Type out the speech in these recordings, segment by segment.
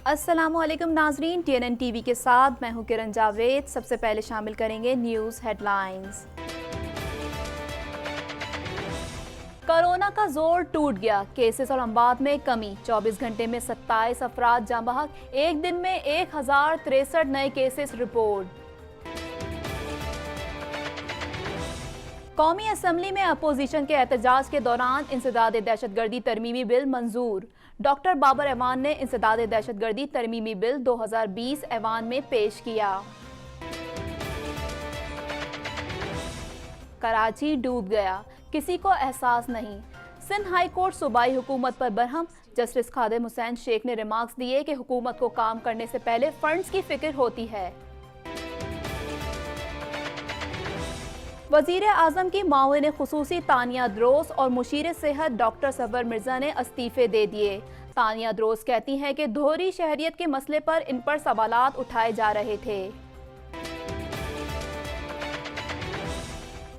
अस्सलाम वालेकुम नाजरीन, TNN टीवी के साथ मैं हूं किरण जावेद। सबसे पहले शामिल करेंगे न्यूज़ हेडलाइंस। कोरोना का जोर टूट गया, केसेस और अमवात में कमी। 24 घंटे में 27 अफराद जाँ बहक, एक दिन में 1063 नए केसेस रिपोर्ट। कौमी असम्बली में अपोजिशन के एहतजाज के दौरान इंसदाद दहशतगर्दी तरमीमी बिल मंजूर। डॉक्टर बाबर ऐवान ने इंसदाद दहशतगर्दी तरमीमी बिल 2020 ऐवान में पेश किया। कराची डूब गया, किसी को एहसास नहीं। सिंध हाई कोर्ट सूबाई हुकूमत पर बरहम। जस्टिस खादिम हुसैन शेख ने रिमार्क्स दिए कि हुकूमत को काम करने से पहले फंड्स की फिक्र होती है। वज़ीर आज़म की माविन खुसूसी तानिया द्रोस और मुशीर सेहत डॉक्टर सफर मिर्जा ने इस्तीफे दे दिए। तानिया द्रोस कहती हैं कि दोहरी शहरियत के मसले पर इन पर सवालात उठाए जा रहे थे।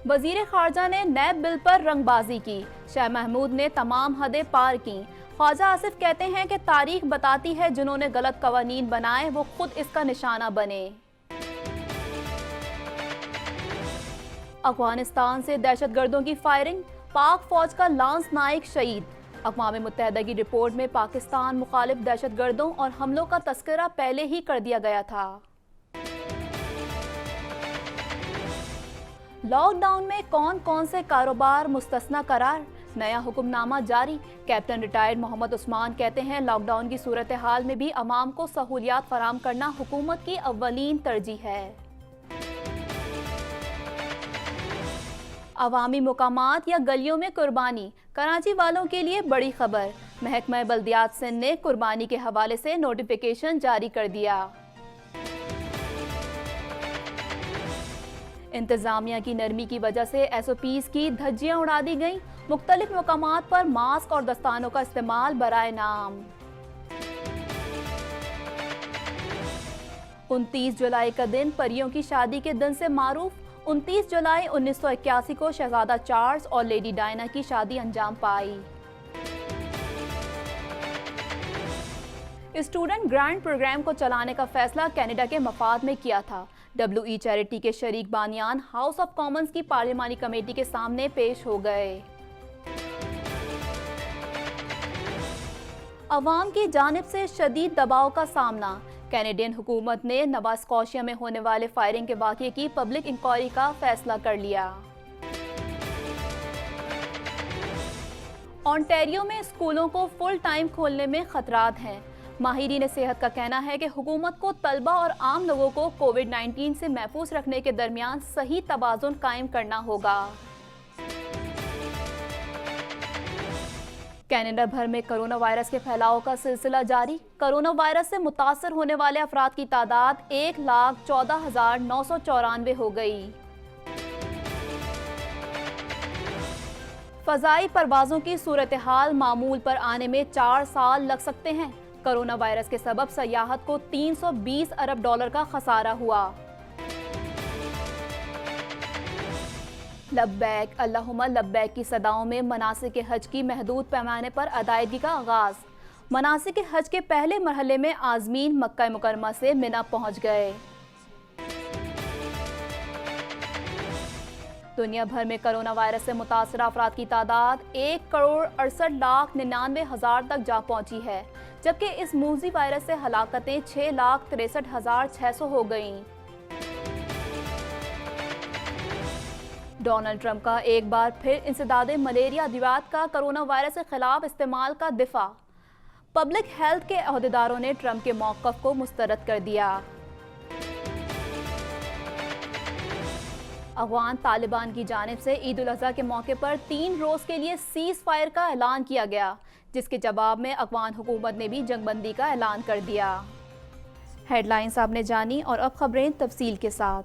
वज़ीर खारजा ने नैब बिल पर रंगबाजी की। शाह महमूद ने तमाम हदें पार की। ख्वाजा आसिफ कहते हैं कि तारीख बताती है जिन्होंने गलत कवानीन बनाए वो खुद इसका निशाना बने। अफगानिस्तान से दहशतगर्दों की फायरिंग, पाक फौज का लांस नाइक शहीद। अक़वाम मुत्तहिदा की रिपोर्ट में पाकिस्तान मुखालिफ दहशतगर्दों और हमलों का तस्करा पहले ही कर दिया गया था। लॉकडाउन में कौन कौन से कारोबार मुस्तस्ना करार, नया हुक्मनामा जारी। कैप्टन रिटायर्ड मोहम्मद उस्मान कहते हैं लॉकडाउन की सूरत हाल में भी अवाम को सहूलियात फराहम करना हुकूमत की अव्वलीन तरजीह है। अवामी मुकामात या गलियों में कुर्बानी, कराची वालों के लिए बड़ी खबर। महकमा बल्दियात सिंध ने कुर्बानी के हवाले से नोटिफिकेशन जारी कर दिया। इंतजामिया की नरमी की वजह से SOPs की धज्जियां उड़ा दी गईं। मुख्तलिफ मुकामात पर मास्क और दस्तानों का इस्तेमाल बराए नाम। 29 जुलाई का दिन परियों की शादी के दिन से मारूफ। 29 जुलाई 1981 को शहजादा चार्ल्स और लेडी डायना की शादी अंजाम पाई। स्टूडेंट ग्रांट प्रोग्राम को चलाने का फैसला कनाडा के मफाद में किया था। WE चैरिटी के शरीक बानियान हाउस ऑफ कॉमन्स की पार्लिमानी कमेटी के सामने पेश हो गए। अवाम की जानिब से शदीद दबाव का सामना। कैनेडियन हुकूमत ने नवा स्कॉशिया में होने वाले फायरिंग के वाक़ये की पब्लिक इंक्वायरी का फैसला कर लिया। ओंटारियो में स्कूलों को फुल टाइम खोलने में खतरात हैं। माहिरीन सेहत का कहना है कि हुकूमत को तलबा और आम लोगों को कोविड-19 से महफूज रखने के दरमियान सही तवाज़ुन कायम करना होगा। कनाडा भर में कोरोना वायरस के फैलाव का सिलसिला जारी। कोरोना वायरस से मुतासर होने वाले अफराद की तादाद 1,14,994 हो गई। फ़ज़ाई परवाज़ों की सूरत हाल मामूल पर आने में 4 साल लग सकते हैं। कोरोना वायरस के सबब सयाहत को $320 अरब का खसारा हुआ। लब्बैक अल्लाहुम्मा लब्बैक की सदाओं में मनासिक हज की महदूद पैमाने पर अदायगी का आगाज़। मनासिक हज के पहले मरहले में आज़मीन मक्का मुकरमा से मिना पहुँच गए। दुनिया भर में कोरोना वायरस से मुतासर अफराद की तादाद 1,68,99,000 तक जा पहुँची है, जबकि इस मूजी वायरस से हलाकतें 6,63,600 हो गईं। डोनाल्ड ट्रंप का एक बार फिर इंसदाद मलेरिया अद्वियात का कोरोना वायरस के खिलाफ इस्तेमाल का दिफा। पब्लिक हेल्थ के अहदेदारों ने ट्रंप के मौक़िफ़ को मुस्तरद कर दिया। अफ़गान तालिबान की जानिब से ईद उल अज़हा के मौके पर 3 रोज़ के लिए सीज़ फायर का ऐलान किया गया, जिसके जवाब में अफ़गान हुकूमत ने भी जंगबंदी का ऐलान कर दिया। हेडलाइंस आपने जानी और अब खबरें तफसील के साथ।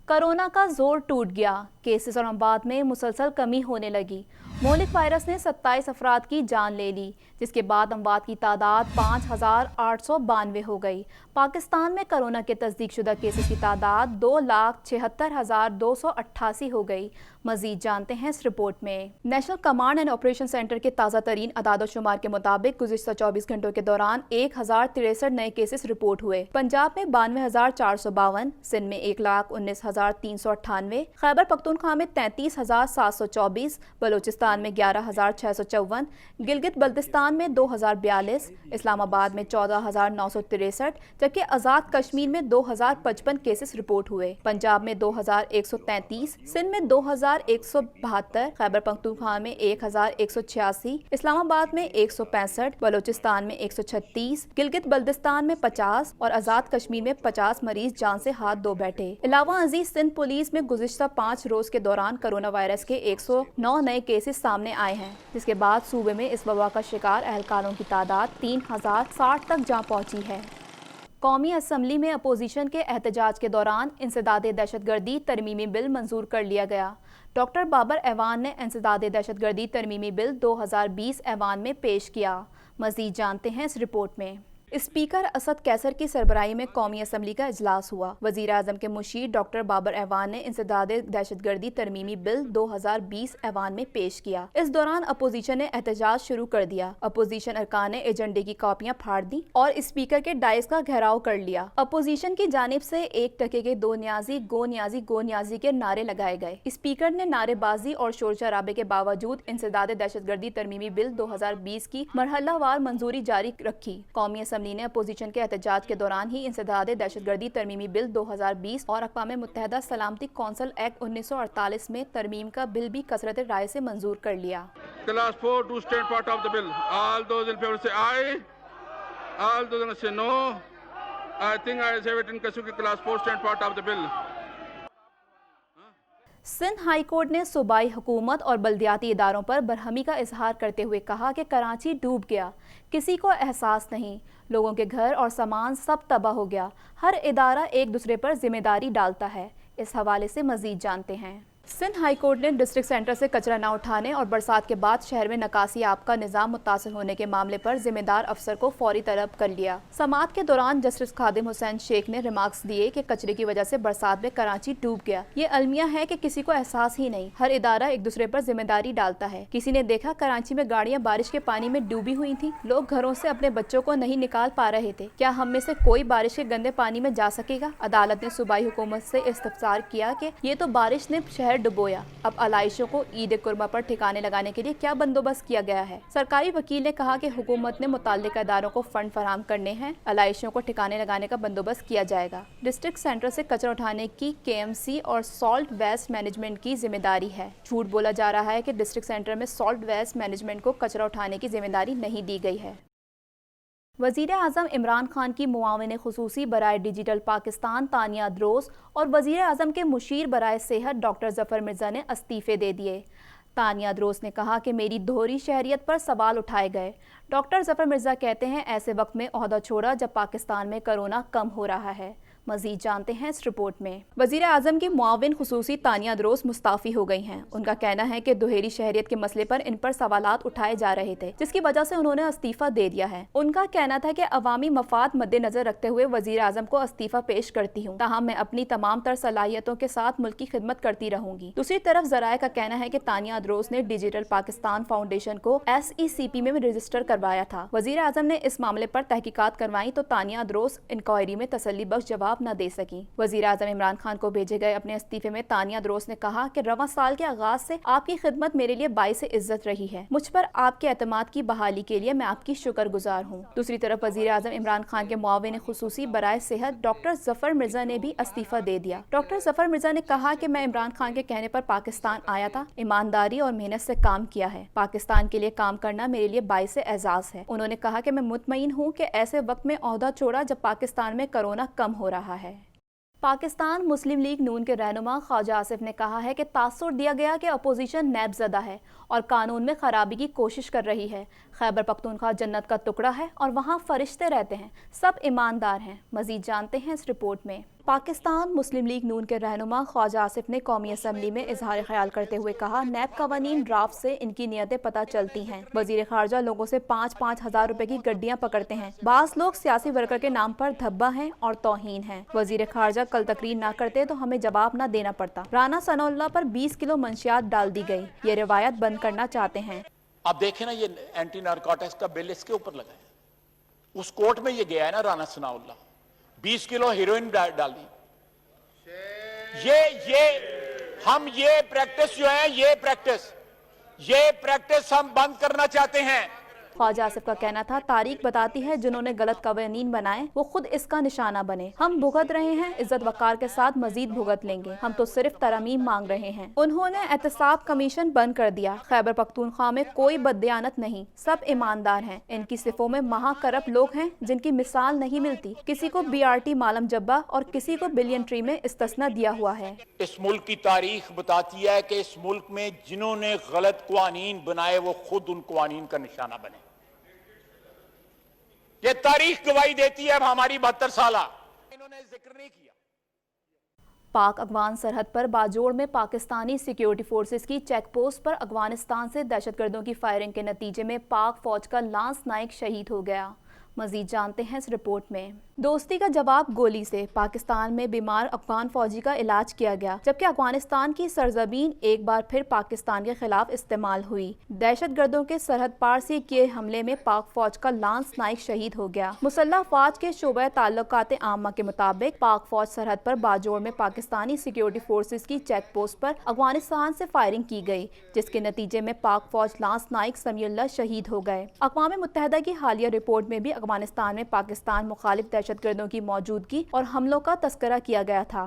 कोरोना का जोर टूट गया, केसेस और अमवात में मुसलसल कमी होने लगी। मोलिक वायरस ने 27 अफराद की जान ले ली, जिसके बाद अमवात की तादाद 5,892 हो गई। पाकिस्तान में कोरोना के तस्दीक शुदा केसेस की तादाद 2,76,288 हो गई। मजीद जानते हैं इस रिपोर्ट में। National command and operation centre के ताज़ा तरीन अदाद शुमार के मुताबिक गुज़िश्ता 24 घंटों के दौरान 1063 नए केसेस रिपोर्ट हुए। पंजाब में 92,452, सिंध में 1,19,398, खैबर पख्तूनख्वा में 33,724, बलोचिस्तान में 11,654, गिलगित बल्तिस्तान में 2,042, इस्लामाबाद में 14,963, जबकि आज़ाद कश्मीर में 2,055 केसेस रिपोर्ट हुए। पंजाब में 2,133, सिंध में 2,172, खैबर पख्तूनख्वा में 1,186, इस्लामाबाद में 165, बलोचिस्तान में 136, गिलगित बल्तिस्तान में 50 और आज़ाद कश्मीर में 50 मरीज जान से हाथ धो बैठे। अलावा अजीज सिंध पुलिस में गुज़िश्ता 5 रोज के दौरान कोरोना वायरस के 109 नए केसेस सामने आए हैं, जिसके बाद सूबे में इस वबा का शिकार अहलकारों की तादाद 3,060 तक जा पहुंची है। कौमी असम्बली में अपोजिशन के एहतजाज के दौरान इंसदाद दहशतगर्दी तरमीमी बिल मंजूर कर लिया गया। डॉक्टर बाबर ऐवान ने इंसदाद दहशतगर्दी तरमीमी बिल 2020 ऐवान में पेश किया। मजीद जानते हैं इस रिपोर्ट में। स्पीकर असद कैसर की सरबराही में कौमी असम्बली का इजलास हुआ। वज़ीर आज़म के मुशीर डॉक्टर बाबर ऐवान ने इंसदाद दहशतगर्दी तरमीमी बिल 2020 ऐवान में पेश किया। इस दौरान अपोजिशन ने एहतजाज शुरू कर दिया। अपोजिशन अरकान ने एजेंडे की कॉपियां फाड़ दी और स्पीकर के डाइस का घेराव कर लिया। अपोजिशन की जानिब से 1 टके के 2 न्याजी गो न्याजी गो न्याजी के नारे लगाए गए। स्पीकर ने नारेबाजी और शोर शराबे के बावजूद इंसदाद दहशतगर्दी तरमीमी बिल 2020 की मरहलावार मंजूरी जारी रखी। कौमी असम्बली ने अपोजिशन के एहतजाज के दौरान ही इंसदाद दहशतगर्दी तरमीमी बिल 2020 और अक़वाम मुत्तहिदा सलामती कौंसिल एक्ट 1948 में तरमीम का बिल भी कसरत राय से मंजूर कर लिया। Class 4 to stand part of the bill. All those in favor say aye. All those say no. I think I have it in Kasuki class 4 stand part of the bill. Sindh high court ने सूबाई हुकूमत और बल्दियाती इदारों पर बरहमी का इजहार करते हुए कहा कि कराची डूब गया, किसी को एहसास नहीं, लोगों के घर और सामान सब तबाह हो गया, हर इदारा एक दूसरे पर जिम्मेदारी डालता है। इस हवाले से मजीद जानते हैं। सिंध हाई कोर्ट ने डिस्ट्रिक्ट सेंटर से कचरा न उठाने और बरसात के बाद शहर में नकासी आब का निज़ाम मुतासिर होने के मामले पर जिम्मेदार अफसर को फौरी तलब कर लिया। समाअत के दौरान जस्टिस खादिम हुसैन शेख ने रिमार्क्स दिए कि कचरे की वजह से बरसात में कराची डूब गया। ये अलमिया है कि किसी को एहसास ही नहीं, हर इदारा एक दूसरे पर जिम्मेदारी डालता है। किसी ने देखा कराची में गाड़ियाँ बारिश के पानी में डूबी हुई थी, लोग घरों से अपने बच्चों को नहीं निकाल पा रहे थे। क्या हम में से कोई बारिश के गंदे पानी में जा सकेगा? अदालत ने सूबाई हुकूमत से इस्तफसार किया कि ये तो बारिश ने शहर डुबोया, अब अलाइशों को ईद कुर्बा पर ठिकाने लगाने के लिए क्या बंदोबस्त किया गया है? सरकारी वकील ने कहा कि हुकूमत ने मुताल्लिका इदारों को फंड फराहम करने हैं, अलाइशों को ठिकाने लगाने का बंदोबस्त किया जाएगा। डिस्ट्रिक्ट सेंटर से कचरा उठाने की KMC और सॉल्ट वेस्ट मैनेजमेंट की जिम्मेदारी है। झूठ बोला जा रहा है कि डिस्ट्रिक्ट सेंटर में सॉल्ट वेस्ट मैनेजमेंट को कचरा उठाने की जिम्मेदारी नहीं दी गई है। वज़ीर आज़म इमरान खान की मुआविन खुसूसी बराए डिजिटल पाकिस्तान तानिया द्रोस और वज़ीर आज़म के मुशीर बराए सेहत डॉक्टर ज़फ़र मिर्ज़ा ने इस्तीफ़े दे दिए। तानिया द्रोस ने कहा कि मेरी दोहरी शहरियत पर सवाल उठाए गए। डॉक्टर ज़फ़र मिर्ज़ा कहते हैं ऐसे वक्त में ओहदा छोड़ा जब पाकिस्तान में कोरोना कम हो रहा है। मजीद जानते हैं इस रिपोर्ट में। वज़ीर आज़म की मुआविन खुसूसी तानिया द्रोस मुस्ताफ़ी हो गई हैं। उनका कहना है कि दोहरी शहरियत के मसले पर इन पर सवालात उठाए जा रहे थे, जिसकी वजह से उन्होंने इस्तीफ़ा दे दिया है। उनका कहना था कि अवामी मफाद मद्देनजर रखते हुए वज़ीर आज़म को इस्तीफ़ा पेश करती हूँ, ताहम मैं अपनी तमाम तर सलाहियतों के साथ मुल्क की खिदमत करती रहूंगी। दूसरी तरफ ज़राए का कहना है कि तानिया द्रोस ने डिजिटल पाकिस्तान फाउंडेशन को SECP में रजिस्टर करवाया था। वज़ीर आज़म ने इस मामले पर तहकीकात करवाई तो तानिया द्रोस इंक्वायरी में तसल्ली बख्श जवाब न दे सकी। वज़ीर आज़म इमरान खान को भेजे गए अपने इस्तीफे में तानिया द्रोस ने कहा कि रवां साल के आगाज से आपकी खिदमत मेरे लिए बाइस इज्जत रही है। मुझ पर आपके एतमाद की बहाली के लिए मैं आपकी शुक्रगुजार हूँ। दूसरी तरफ वज़ीर आज़म इमरान खान के मुआविन खुसूसी बराए सेहत डॉक्टर ज़फ़र मिर्ज़ा ने भी इस्तीफा दे दिया। डॉक्टर ज़फ़र मिर्ज़ा ने कहा कि मैं इमरान खान के कहने पर पाकिस्तान आया था, ईमानदारी और मेहनत से काम किया है। पाकिस्तान के लिए काम करना मेरे लिए बाइस एजाज़ है। उन्होंने कहा कि मैं मुतमईन हूँ कि ऐसे वक्त में ओहदा छोड़ा जब पाकिस्तान में कोरोना कम हो रहा है। पाकिस्तान मुस्लिम लीग नून के रहनुमा ख्वाजा आसिफ ने कहा है कि तासुर दिया गया कि अपोजिशन नैबज़दा है और कानून में खराबी की कोशिश कर रही है। खैबर पख्तूनख्वा जन्नत का टुकड़ा है और वहाँ फरिश्ते रहते हैं, सब ईमानदार हैं। मजीद जानते हैं इस रिपोर्ट में। پاکستان مسلم لیگ نون کے رہنما خواجہ آصف نے قومی اسمبلی میں اظہار خیال کرتے ہوئے کہا، نیب قوانین ڈرافٹ سے ان کی نیتیں پتہ چلتی ہیں۔ وزیر خارجہ لوگوں سے 5-5 ہزار روپے کی گڈیاں پکڑتے ہیں۔ بعض لوگ سیاسی ورکر کے نام پر دھبا ہیں اور توہین ہیں۔ وزیر خارجہ کل تقریر نہ کرتے تو ہمیں جواب نہ دینا پڑتا۔ رانا ثناء اللہ پر 20 کلو منشیات ڈال دی گئی، یہ روایت بند کرنا چاہتے ہیں۔ آپ دیکھیں نا، یہ اینٹی نارکوٹکس کا بل اس کے اوپر لگا ہے، اس کورٹ میں یہ گیا ہے نا رانا ثناء اللہ، 20 کلو ہیروئن ڈال دی۔ ہم یہ پریکٹس جو ہے، یہ پریکٹس ہم بند کرنا چاہتے ہیں۔ خواجہ آصف کا کہنا تھا، تاریخ بتاتی ہے جنہوں نے غلط قوانین بنائے وہ خود اس کا نشانہ بنے۔ ہم بھگت رہے ہیں، عزت وقار کے ساتھ مزید بھگت لیں گے، ہم تو صرف ترامیم مانگ رہے ہیں۔ انہوں نے احتساب کمیشن بند کر دیا۔ خیبر پختونخوا میں کوئی بددیانت نہیں، سب ایماندار ہیں۔ ان کی صفوں میں مہا کرپٹ لوگ ہیں جن کی مثال نہیں ملتی۔ کسی کو BRT مالم جبہ اور کسی کو بلین ٹری میں استثنا دیا ہوا ہے۔ اس ملک کی تاریخ بتاتی ہے کہ اس ملک میں جنہوں نے غلط قوانین بنائے وہ خود ان قوانین کا نشانہ بنے۔ یہ تاریخ گواہی دیتی ہے، اب ہماری 72 سالہ انہوں نے ذکر نہیں کیا۔ پاک افغان سرحد پر باجوڑ میں پاکستانی سیکیورٹی فورسز کی چیک پوسٹ پر افغانستان سے دہشت گردوں کی فائرنگ کے نتیجے میں پاک فوج کا لانس نائک شہید ہو گیا۔ مزید جانتے ہیں اس رپورٹ میں۔ دوستی کا جواب گولی سے پاکستان میں بیمار افغان فوجی کا علاج کیا گیا، جبکہ افغانستان کی سرزمین ایک بار پھر پاکستان کے خلاف استعمال ہوئی۔ دہشت گردوں کے سرحد پار سے کیے حملے میں پاک فوج کا لانس نائک شہید ہو گیا۔ مسلح افواج کے شعبہ تعلقات عامہ کے مطابق پاک فوج سرحد پر باجوڑ میں پاکستانی سیکیورٹی فورسز کی چیک پوسٹ پر افغانستان سے فائرنگ کی گئی، جس کے نتیجے میں پاک فوج لانس نائک سمیع اللہ شہید ہو گئے۔ اقوام متحدہ کی حالیہ رپورٹ میں بھی افغانستان میں پاکستان مخالف دہشت گردوں کی موجودگی اور حملوں کا تذکرہ کیا گیا تھا۔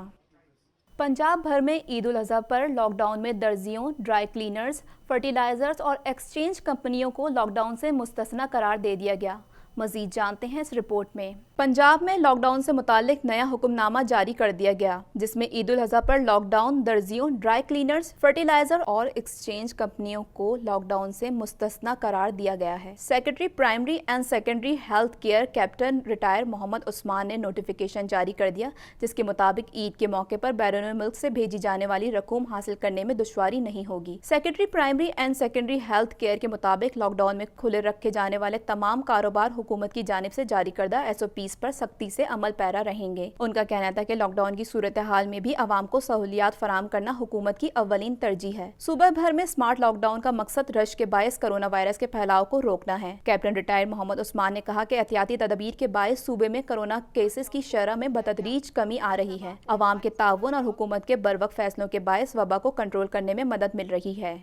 پنجاب بھر میں عید الاضحیٰ پر لاک ڈاؤن میں درزیوں، ڈرائی کلینرز، فرٹیلائزرز اور ایکسچینج کمپنیوں کو لاک ڈاؤن سے مستثنی قرار دے دیا گیا۔ مزید جانتے ہیں اس رپورٹ میں۔ پنجاب میں لاک ڈاؤن سے متعلق نیا حکم نامہ جاری کر دیا گیا، جس میں عید الاضحیٰ پر لاک ڈاؤن درزیوں، ڈرائی کلینرز، فرٹیلائزر اور ایکسچینج کمپنیوں کو لاک ڈاؤن سے مستثنی قرار دیا گیا ہے۔ Secretary primary and secondary health care captain retire Muhammad Usman نے نوٹیفیکیشن جاری کر دیا، جس کے مطابق عید کے موقع پر بیرون ملک سے بھیجی جانے والی رقوم حاصل کرنے میں دشواری نہیں ہوگی۔ Secretary primary and secondary health care کے مطابق لاک ڈاؤن میں کھلے رکھے جانے والے تمام کاروبار حکومت کی جانب سے جاری کردہ SOPs پر سختی سے عمل پیرا رہیں گے۔ ان کا کہنا تھا کہ لاک ڈاؤن کی صورتحال میں بھی عوام کو سہولیات فراہم کرنا حکومت کی اولین ترجیح ہے۔ صوبہ بھر میں سمارٹ لاک ڈاؤن کا مقصد رش کے باعث کرونا وائرس کے پھیلاؤ کو روکنا ہے۔ کیپٹن ریٹائر محمد عثمان نے کہا کہ احتیاطی تدابیر کے باعث صوبے میں کرونا کیسز کی شرح میں بتدریج کمی آ رہی ہے۔ عوام کے تعاون اور حکومت کے بروقت فیصلوں کے باعث وبا کو کنٹرول کرنے میں مدد مل رہی ہے۔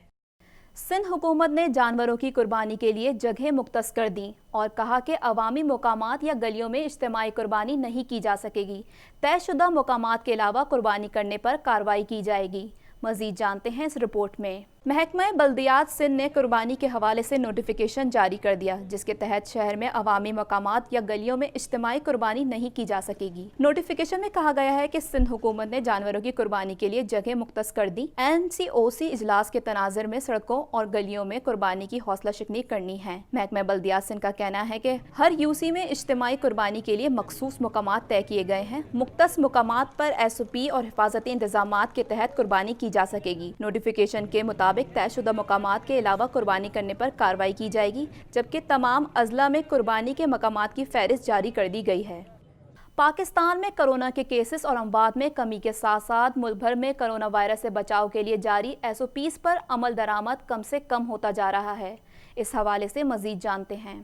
سندھ حکومت نے جانوروں کی قربانی کے لیے جگہیں مختص کر دیں اور کہا کہ عوامی مقامات یا گلیوں میں اجتماعی قربانی نہیں کی جا سکے گی۔ طے شدہ مقامات کے علاوہ قربانی کرنے پر کارروائی کی جائے گی۔ مزید جانتے ہیں اس رپورٹ میں۔ محکمہ بلدیات سندھ نے قربانی کے حوالے سے نوٹیفیکیشن جاری کر دیا، جس کے تحت شہر میں عوامی مقامات یا گلیوں میں اجتماعی قربانی نہیں کی جا سکے گی۔ نوٹیفیکیشن میں کہا گیا ہے کہ سندھ حکومت نے جانوروں کی قربانی کے لیے جگہ مختص کر دی۔ NCOC اجلاس کے تناظر میں سڑکوں اور گلیوں میں قربانی کی حوصلہ شکنی کرنی ہے۔ محکمہ بلدیات سندھ کا کہنا ہے کہ ہر UC میں اجتماعی قربانی کے لیے مخصوص مقامات طے کیے گئے ہیں۔ مختص مقامات پر SOP اور حفاظتی انتظامات کے تحت قربانی کی جا سکے گی۔ نوٹیفیکیشن کے مطابق طے شدہ مقامات کے علاوہ قربانی کرنے پر کارروائی کی جائے گی، جبکہ تمام اضلاع میں قربانی کے مقامات کی فہرست جاری کر دی گئی ہے۔ پاکستان میں کرونا کے کیسز اور اموات میں کمی کے ساتھ ساتھ ملک بھر میں کرونا وائرس سے بچاؤ کے لیے جاری SOPs پر عمل درآمد کم سے کم ہوتا جا رہا ہے۔ اس حوالے سے مزید جانتے ہیں۔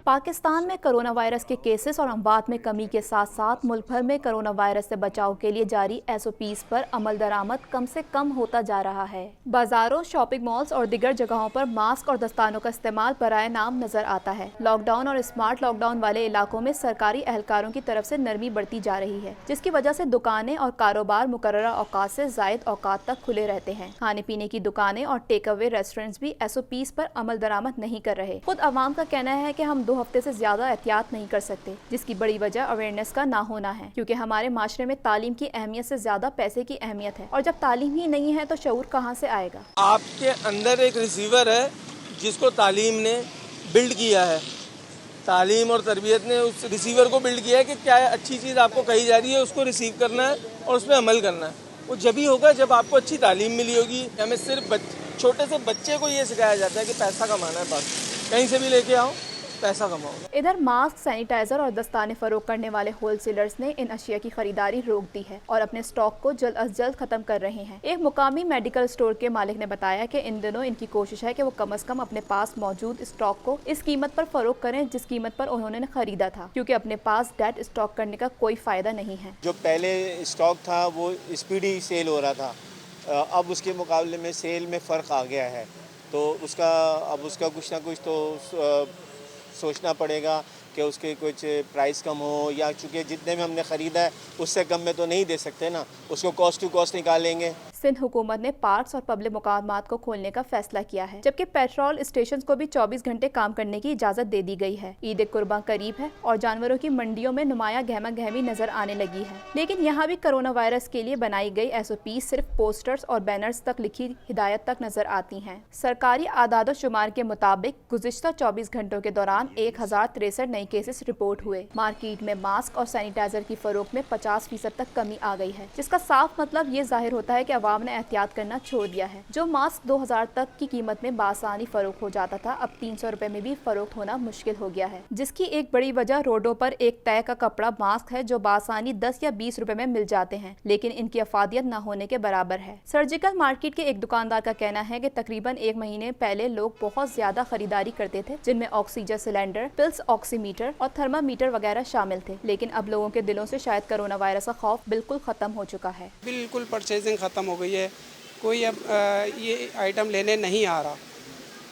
پاکستان میں کرونا وائرس کے کیسز اور اموات میں کمی کے ساتھ ساتھ ملک بھر میں کرونا وائرس سے بچاؤ کے لیے جاری SOPs پر عمل درآمد کم سے کم ہوتا جا رہا ہے۔ بازاروں، شاپنگ مالز اور دیگر جگہوں پر ماسک اور دستانوں کا استعمال برائے نام نظر آتا ہے۔ لاک ڈاؤن اور اسمارٹ لاک ڈاؤن والے علاقوں میں سرکاری اہلکاروں کی طرف سے نرمی بڑھتی جا رہی ہے، جس کی وجہ سے دکانیں اور کاروبار مقررہ اوقات سے زائد اوقات تک کھلے رہتے ہیں۔ کھانے پینے کی دکانیں اور ٹیک اوے ریسٹورینٹس بھی SOPs پر عمل درآمد نہیں کر رہے۔ خود عوام کا کہنا ہے کہ ہم 2 हफ्ते से ज़्यादा एहतियात नहीं कर सकते, जिसकी बड़ी वजह अवेयरनेस का ना होना है, क्योंकि हमारे माशरे में तालीम की अहमियत से ज़्यादा पैसे की अहमियत है, और जब तालीम ही नहीं है तो शऊर कहाँ से आएगा। आपके अंदर एक रिसीवर है जिसको तालीम ने बिल्ड किया है, तालीम और तरबियत ने उस रिसीवर को बिल्ड किया है कि क्या अच्छी चीज़ आपको कही जा रही है उसको रिसीव करना है और उस पर अमल करना है। वो जब ही होगा जब आपको अच्छी तालीम मिली होगी। हमें सिर्फ छोटे से बच्चे को ये सिखाया जाता है कि पैसा कमाना है, बस कहीं से भी लेके आओ पैसा कमाओ। इधर मास्क, सैनिटाइजर और दस्ताने फरोख्त करने वाले होलसेलर्स ने इन अशिया की खरीदारी रोक दी है और अपने स्टॉक को जल्द अज जल्द खत्म कर रहे हैं। एक मुकामी मेडिकल स्टोर के मालिक ने बताया कि इन दिनों इनकी कोशिश है कि वो कम से कम अपने पास मौजूद स्टॉक को इस कीमत पर फरोख्त करें जिस कीमत पर उन्होंने खरीदा था, क्योंकि अपने पास डेड स्टॉक करने का कोई फायदा नहीं है। जो पहले स्टॉक था वो स्पीडी सेल हो रहा था, अब उसके मुकाबले में सेल में फ़र्क आ गया है, तो उसका कुछ ना कुछ तो सोचना पड़ेगा कि उसके कुछ प्राइस कम हो, या चूँकि जितने में हमने ख़रीदा है उससे कम में तो नहीं दे सकते ना, उसको कॉस्ट टू कॉस्ट निकालेंगे। सिंध हुकूमत ने पार्क्स और पब्लिक मुकामात को खोलने का फैसला किया है, जबकि पेट्रोल स्टेशन को भी 24 घंटे काम करने की इजाज़त दे दी गई है। ईद कुर्बान करीब है और जानवरों की मंडियों में नुमाया गहमा गहमी नजर आने लगी है, लेकिन यहाँ भी कोरोना वायरस के लिए बनाई गई SOP सिर्फ पोस्टर्स और बैनर्स तक लिखी हिदायत तक नजर आती हैं। सरकारी आदाद शुमार के मुताबिक गुज़िश्ता 24 घंटों के दौरान 1063 नए केसेस रिपोर्ट हुए। मार्केट में मास्क और सैनिटाइजर की फरोख्त में 50% तक कमी आ गई है, जिसका साफ मतलब ये जाहिर होता है कि अवाम ने एहतियात करना छोड़ दिया है। जो मास्क 2000 तक की कीमत में बासानी फरोख्त हो जाता था, अब 300 रुपए में भी फरोख्त होना मुश्किल हो गया है, जिसकी एक बड़ी वजह रोडों पर एक तय का कपड़ा मास्क है जो बासानी 10 या 20 रुपए में मिल जाते हैं, लेकिन इनकी अफादियत न होने के बराबर है। सर्जिकल मार्केट के एक दुकानदार का कहना है कि तकरीबन 1 महीने पहले लोग बहुत ज्यादा खरीदारी करते थे, जिनमें ऑक्सीजन सिलेंडर, पिल्स ऑक्सीमीटर और थर्मामीटर वगैरह शामिल थे, लेकिन अब लोगों के दिलों से शायद कोरोना वायरस का खौफ बिल्कुल खत्म हो चुका है। बिल्कुल परचेजिंग ख़त्म हो गई है, कोई अब ये आइटम लेने नहीं आ रहा,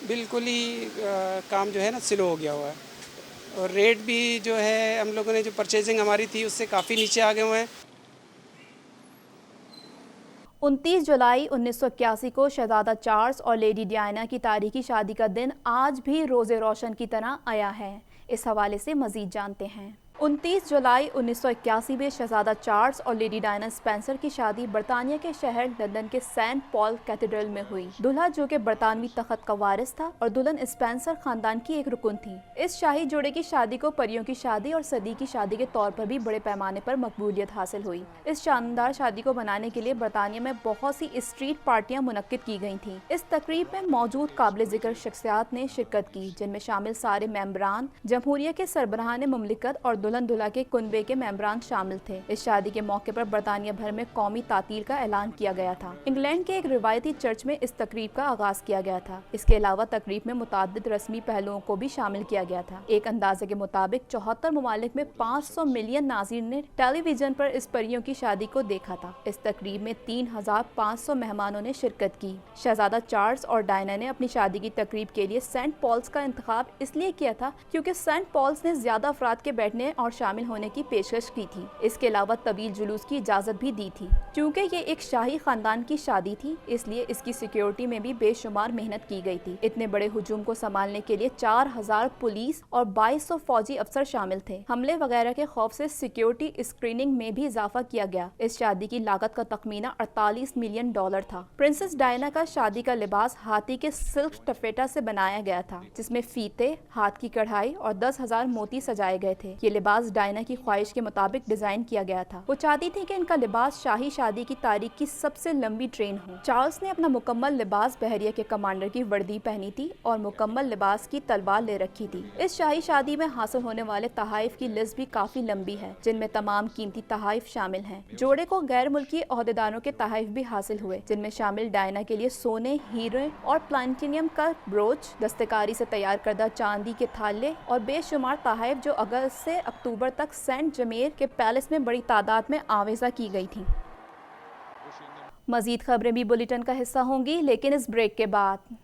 बिल्कुल ही काम जो है ना स्लो हो गया हुआ है, और रेट भी जो है हम लोगों ने जो परचेजिंग हमारी थी उससे काफ़ी नीचे आ गए हुए हैं। 29 जुलाई 1981 को शहजादा चार्ल्स और लेडी डायना की तारीखी शादी का दिन आज भी रोज़े रोशन की तरह आया है। इस हवाले से मज़ीद जानते हैं। 29 जुलाई 1981 में शहजादा चार्ल्स और लेडी डायना स्पेंसर की शादी बरतानिया के शहर लंदन के सेंट पॉल कैथेड्रल में हुई। दूल्हा जो कि बरतानवी तख्त का वारिस था और दुल्हन स्पेंसर खानदान की एक रुकन थी। इस शाही जोड़े की शादी को परियों की शादी और सदी की शादी के तौर पर भी बड़े पैमाने पर मकबूलियत हासिल हुई। इस शानदार शादी को मनाने के लिए बरतानिया में बहुत सी स्ट्रीट पार्टियां मुनक्किद की गई थी। इस तकरीब में मौजूद काबिल जिक्र शख्सियात ने शिरकत की, जिनमें शामिल सारे मेंबरान, जमहूरिया के सरबराहान मुमलिकत और दुल्हन दुल्हा के कुनबे के मेंबरान शामिल थे। इस शादी के मौके पर बरतानिया भर में कौमी तातील का ऐलान किया गया था। इंग्लैंड के एक रिवायती चर्च में इस तकरीब का आगाज किया गया था। इसके अलावा तकरीब में मुताद्दिद रस्मी पहलुओं को भी शामिल किया गया था। एक अंदाजे के मुताबिक 74 ममालिक में 500 मिलियन नाज़रीन ने टेलीविजन पर इस परियों की शादी को देखा था। इस तकरीब में 3500 मेहमानों ने शिरकत की। शहजादा चार्ल्स और डायना ने अपनी शादी की तकरीब के लिए सेंट पॉल्स का इंतखाब इसलिए किया था क्योंकि सेंट पॉल्स ने ज्यादा अफराद के बैठने और शामिल होने की पेशकश की थी। इसके अलावा तवील जुलूस की इजाजत भी दी थी। चूँकि ये एक शाही खानदान की शादी थी, इसलिए इसकी सिक्योरिटी में भी बेशुमार मेहनत की गई थी। इतने बड़े हुजूम को संभालने के लिए 4000 पुलिस और 2200 फौजी अफसर शामिल थे। हमले वगैरह के खौफ से सिक्योरिटी स्क्रीनिंग में भी इजाफा किया गया। इस शादी की लागत का तखमीना $48 मिलियन था। प्रिंसेस डायना का शादी का लिबास हाथी के सिल्क टफेटा से बनाया गया था, जिसमें फीते, हाथ की कढ़ाई और 10,000 मोती सजाए गए थे। ये लिबास डायना की ख्वाहिश के मुताबिक डिजाइन किया गया था। वो चाहती थी कि इनका लिबास शाही शादी की तारीख की सबसे लंबी ट्रेन हो। चार्ल्स ने अपना मुकम्मल लिबास बहरिया के कमांडर की वर्दी पहनी थी और मुकम्मल लिबास की तलवार ले रखी थी। इस शाही शादी में हासिल होने वाले तहाइफ की लिस्ट भी काफी लंबी है, जिनमें तमाम कीमती तहाइफ शामिल हैं। जोड़े को गैर मुल्की ओहदेदारों के तहाइफ भी हासिल हुए, जिनमें शामिल डायना के लिए सोने, हीरे और प्लाटिनियम का ब्रोच, दस्तकारी से तैयार करदा चांदी के थाले और बेशुमार तहाइफ जो अगस्त से अक्टूबर तक सेंट जमेर के पैलेस में बड़ी तादाद में आवेजा की गई थी। मजीद खबरें भी बुलेटिन का हिस्सा होंगी, लेकिन इस ब्रेक के बाद।